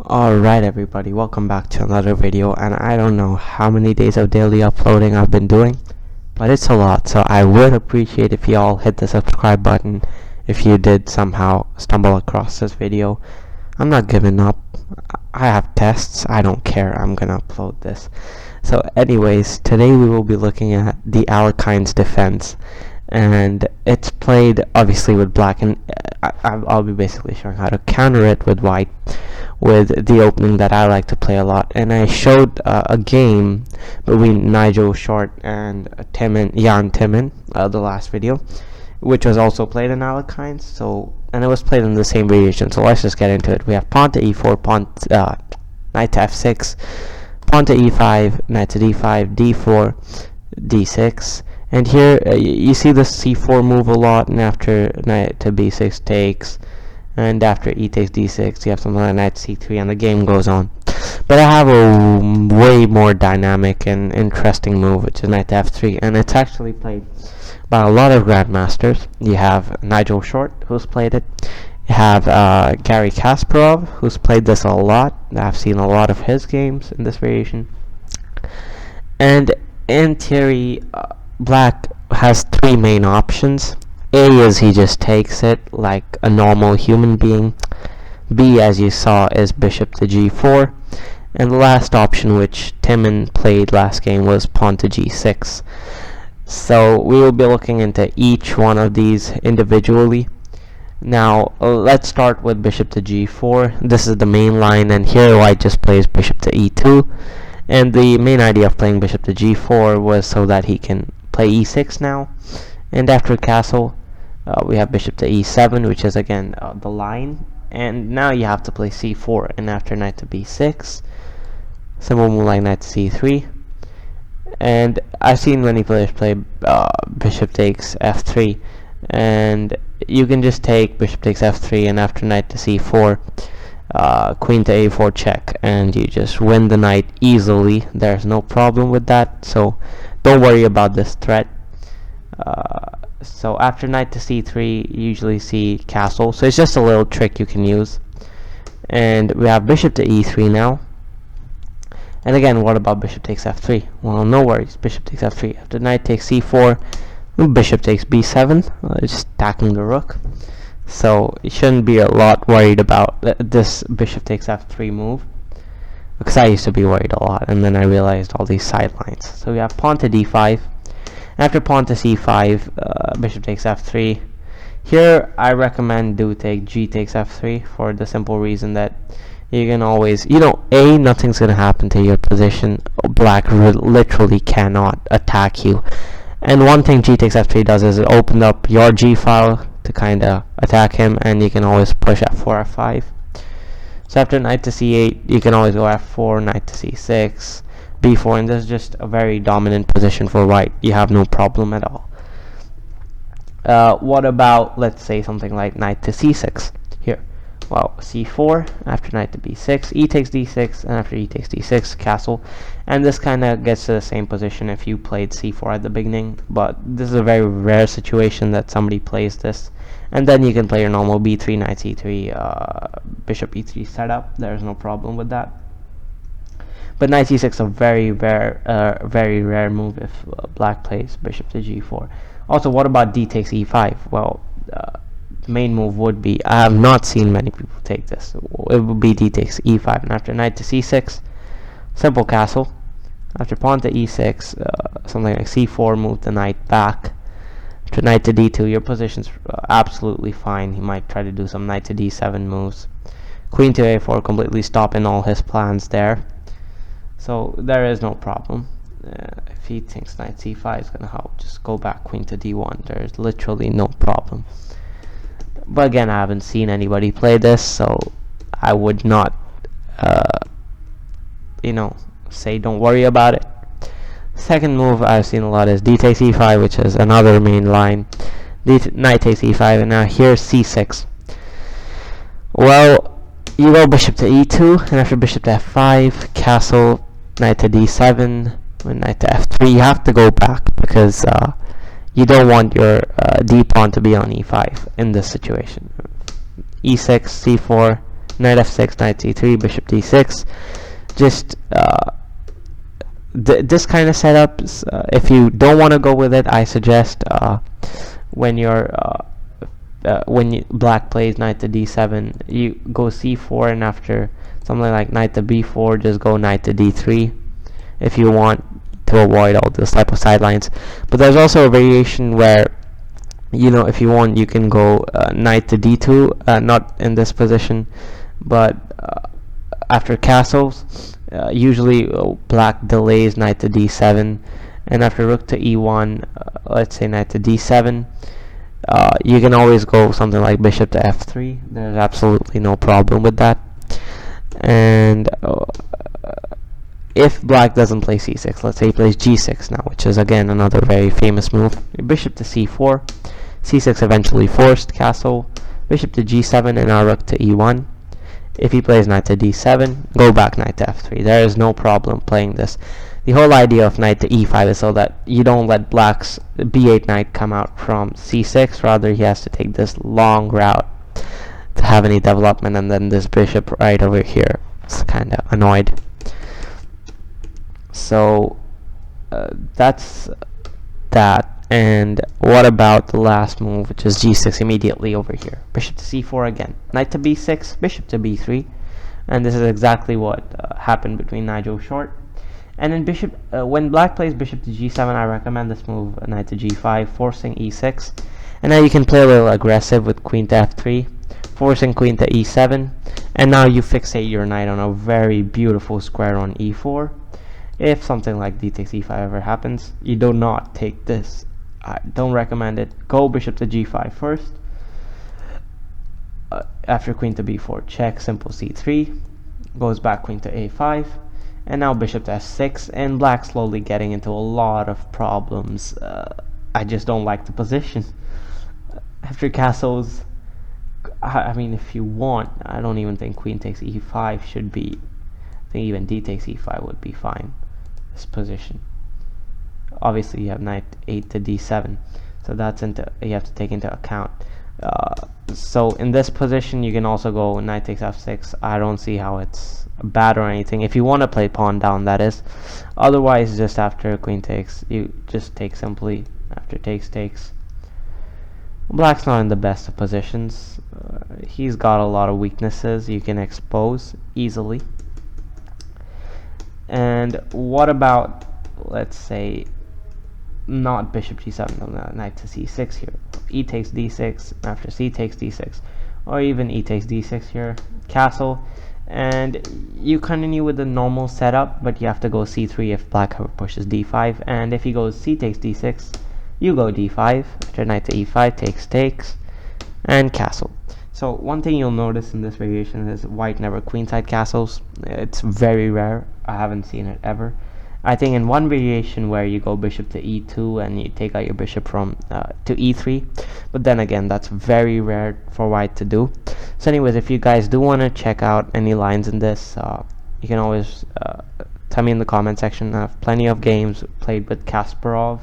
Alright everybody, welcome back to another video, and I don't know how many days of daily uploading I've been doing, but it's a lot, so I would appreciate if you all hit the subscribe button if you did somehow stumble across this video. I'm not giving up. I have tests, I don't care, I'm gonna upload this. So anyways, today we will be looking at the Alekhine's defense, and it's played obviously with black, and I'll be basically showing how to counter it with white, with the opening that I like to play a lot. And I showed a game between Nigel Short and Jan Timon, the last video, which was also played in Alekhine. And it was played in the same variation. So let's just get into it. We have pawn to e4, knight to f6, pawn to e5, knight to d5, d4, d6. And here you see the c4 move a lot, and after knight to b6 takes, and after e takes d6 you have something like knight c3, and the game goes on. But I have a way more dynamic and interesting move, which is knight to f3, and it's actually played by a lot of grandmasters. You have Nigel Short, who's played it. You have Garry Kasparov, who's played this a lot. I've seen a lot of his games in this variation. And in theory, black has three main options. A is he just takes it like a normal human being. B, as you saw, is bishop to g4. And the last option, which Timon played last game, was pawn to g6. So we will be looking into each one of these individually. Now let's start with bishop to g4. This is the main line, and here white just plays bishop to e2. And the main idea of playing bishop to g4 was so that he can play e6 now. And after castle, we have bishop to e7, which is again the line. And now you have to play c4, and after knight to b6, simple move like knight to c3. And I've seen many players play bishop takes f3, and you can just take bishop takes f3, and after knight to c4, queen to a4 check, and you just win the knight easily. There's no problem with that, so don't worry about this threat. So after knight to c3, you usually see castle, so it's just a little trick you can use. And we have bishop to e3 now. And again, what about bishop takes f3? Well, no worries, bishop takes f3. After knight takes c4, bishop takes b7, just attacking the rook. So you shouldn't be a lot worried about this bishop takes f3 move, because I used to be worried a lot, and then I realized all these sidelines. So we have pawn to d5. After pawn to c5, bishop takes f3. Here I recommend do take g takes f3, for the simple reason that you can always, nothing's gonna happen to your position. Black literally cannot attack you. And one thing g takes f3 does is it opens up your g file to kinda attack him, and you can always push f4, f5. So after knight to c8, you can always go f4, knight to c6, b4, and this is just a very dominant position for white. You have no problem at all. What about, let's say, something like knight to c6 here? Well, c4, after knight to b6, e takes d6, and after e takes d6, castle. And this kind of gets to the same position if you played c4 at the beginning, but this is a very rare situation that somebody plays this. And then you can play your normal b3, knight c3, bishop e3 setup. There's no problem with that. But knight c6 is a very rare move if black plays bishop to g4. Also, what about d takes e5? Well, main move would be, I have not seen many people take this. It would be d takes e5, and after knight to c6, simple castle. After pawn to e6, something like c4, move the knight back. After knight to d2, your position's absolutely fine. He might try to do some knight to d7 moves. Queen to a4, completely stopping all his plans there. So there is no problem. If he thinks knight c5 is gonna help, just go back queen to d1. There's literally no problem. But again, I haven't seen anybody play this, so I would not, say don't worry about it. Second move I've seen a lot is d takes e5, which is another main line. Knight takes e5, and now here's c6. Well, you go bishop to e2, and after bishop to f5, castle, knight to d7, and knight to f3. You have to go back, because you don't want your d pawn to be on e5 in this situation. e6, c4, knight f6, knight c3, bishop d6. Just this kind of setups, if you don't want to go with it, I suggest when black plays knight to d7, you go c4, and after something like knight to b4, just go knight to d3 if you want to avoid all this type of sidelines. But there's also a variation where, you know, if you want, you can go knight to d2, not in this position, but after castles. Usually black delays knight to d7, and after rook to e1, let's say knight to d7, you can always go something like bishop to f3. There's absolutely no problem with that. And if black doesn't play c6, let's say he plays g6 now, which is again another very famous move, bishop to c4, c6 eventually forced, castle, bishop to g7, and now rook to e1. If he plays knight to d7, go back knight to f3. There is no problem playing this. The whole idea of knight to e5 is so that you don't let black's b8 knight come out from c6. Rather, he has to take this long route to have any development, and then this bishop right over here is kind of annoyed. So that's that. And what about the last move, which is g6 immediately over here? Bishop to c4 again. Knight to b6, bishop to b3. And this is exactly what happened between Nigel Short. And then bishop, when black plays bishop to g7, I recommend this move, knight to g5, forcing e6. And now you can play a little aggressive with queen to f3, forcing queen to e7. And now you fixate your knight on a very beautiful square on e4. If something like d takes e5 ever happens, you do not take this. I don't recommend it. Go bishop to g5 first. After queen to b4, check, simple c3. Goes back queen to a5. And now bishop to f6. And black slowly getting into a lot of problems. I just don't like the position. After castles, I mean, if you want, I don't even think queen takes e5 should be. I think even d takes e5 would be fine. This position. Obviously you have knight 8 to d7, so that's you have to take into account. So in this position you can also go knight takes f6. I don't see how it's bad or anything, if you want to play pawn down, that is. Otherwise, just after queen takes, you just take simply. After takes. Black's not in the best of positions. He's got a lot of weaknesses you can expose easily. And what about, let's say, not bishop g7, no, knight to c6 here. E takes d6, after c takes d6, or even e takes d6 here, castle, and you continue with the normal setup, but you have to go c3 if black pushes d5, and if he goes c takes d6, you go d5, after knight to e5, takes, and castle. So one thing you'll notice in this variation is white never queenside castles. It's very rare. I haven't seen it ever. I think in one variation where you go bishop to e2 and you take out your bishop from to e3, but then again, that's very rare for white to do. So anyways, if you guys do want to check out any lines in this, you can always tell me in the comment section. I have plenty of games played with Kasparov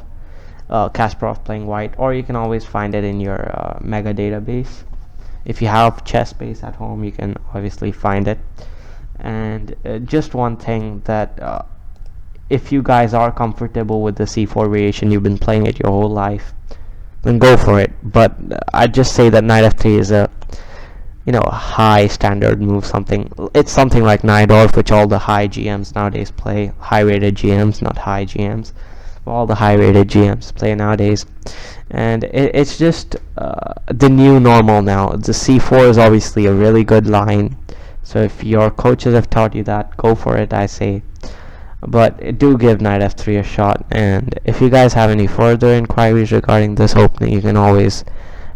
playing white, or you can always find it in your mega database. If you have chess base at home, you can obviously find it. And just one thing, that if you guys are comfortable with the c4 variation, you've been playing it your whole life, then go for it. But I just say that knight f3 is a high standard move. It's something like Najdorf, which all the high GMs nowadays play. High rated GMs, not high GMs, but all the high rated GMs play nowadays. And it's just the new normal now. The c4 is obviously a really good line, so if your coaches have taught you that, go for it, I say. But do give knight f3 a shot. And if you guys have any further inquiries regarding this opening, you can always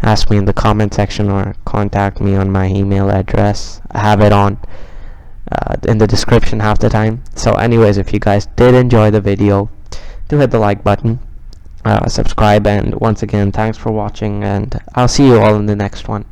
ask me in the comment section or contact me on my email address. I have it on in the description half the time. So anyways, if you guys did enjoy the video, do hit the like button, subscribe, and once again, thanks for watching, and I'll see you all in the next one.